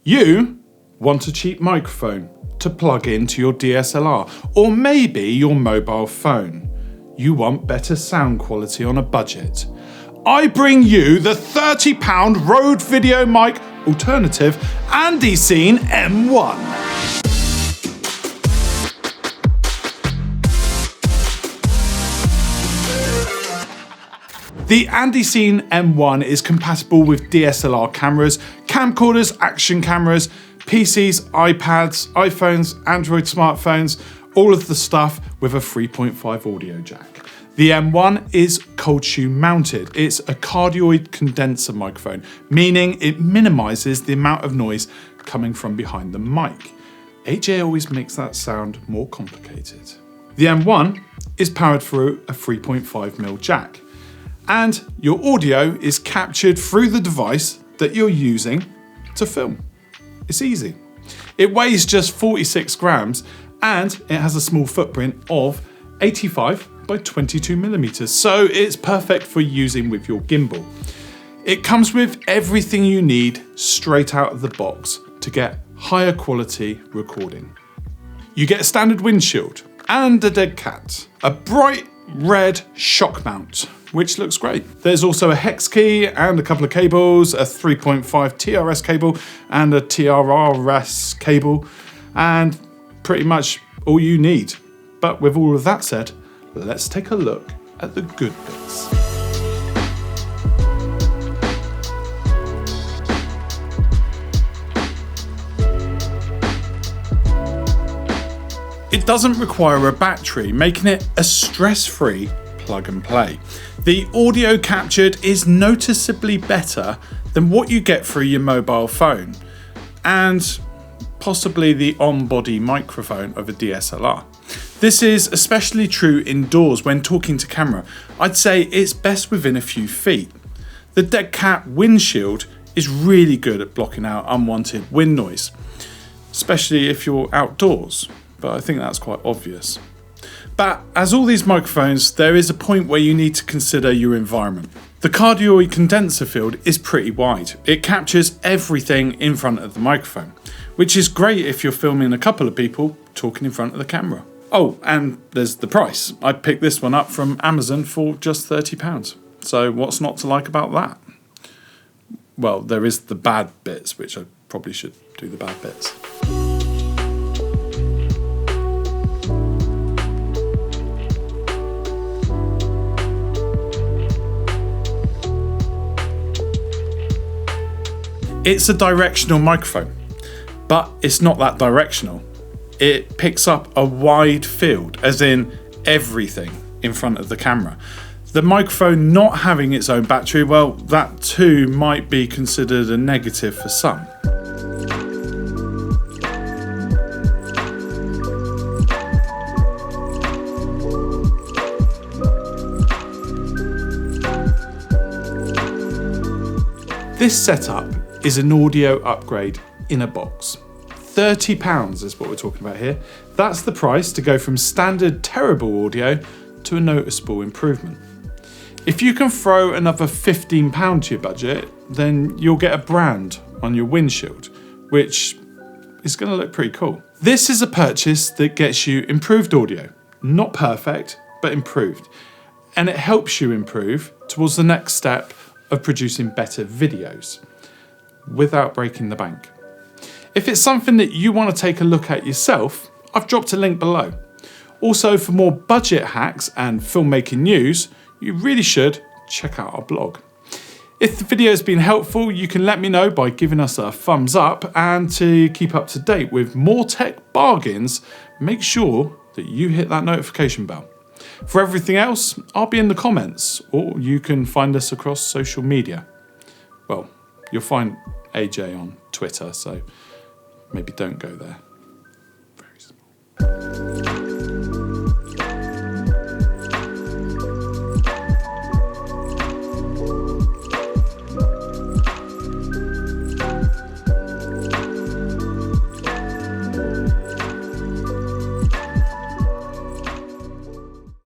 You want a cheap microphone to plug into your DSLR or maybe your mobile phone. You want better sound quality on a budget. I bring you the £30 Rode VideoMic alternative Andycine M1. The Andycine M1 is compatible with DSLR cameras, camcorders, action cameras, PCs, iPads, iPhones, Android smartphones, all of the stuff with a 3.5 audio jack. The M1 is cold shoe mounted. It's a cardioid condenser microphone, meaning it minimises the amount of noise coming from behind the mic. AJ always makes that sound more complicated. The M1 is powered through a 3.5mm jack, and your audio is captured through the device that you're using to film. It's easy. It weighs just 46 grams and it has a small footprint of 85 by 22mm, so it's perfect for using with your gimbal. It comes with everything you need straight out of the box to get higher quality recording. You get a standard windshield and a dead cat, a bright red shock mount, which looks great. There's also a hex key and a couple of cables, a 3.5 TRS cable and a TRRS cable, and pretty much all you need. But with all of that said, let's take a look at the good bits. It doesn't require a battery, making it a stress-free plug and play. The audio captured is noticeably better than what you get through your mobile phone and possibly the on-body microphone of a DSLR. This is especially true indoors when talking to camera. I'd say it's best within a few feet. The dead cat windshield is really good at blocking out unwanted wind noise, especially if you're outdoors, but I think that's quite obvious. But as all these microphones, there is a point where you need to consider your environment. The cardioid condenser field is pretty wide. It captures everything in front of the microphone, which is great if you're filming a couple of people talking in front of the camera. Oh, and there's the price. I picked this one up from Amazon for just £30. So what's not to like about that? Well, there is the bad bits, which I probably should do the bad bits. It's a directional microphone, but it's not that directional. It picks up a wide field, as in everything in front of the camera. The microphone not having its own battery, well, that too might be considered a negative for some. This setup is an audio upgrade in a box. £30 is what we're talking about here. That's the price to go from standard terrible audio to a noticeable improvement. If you can throw another £15 to your budget, then you'll get a brand on your windshield, which is going to look pretty cool. This is a purchase that gets you improved audio. Not perfect, but improved. And it helps you improve towards the next step of producing better videos without breaking the bank. If it's something that you want to take a look at yourself, I've dropped a link below. Also, for more budget hacks and filmmaking news, you really should check out our blog. If the video has been helpful, you can let me know by giving us a thumbs up, and to keep up to date with more tech bargains, make sure that you hit that notification bell. For everything else, I'll be in the comments, or you can find us across social media. Well, you'll find AJ on Twitter, so maybe don't go there.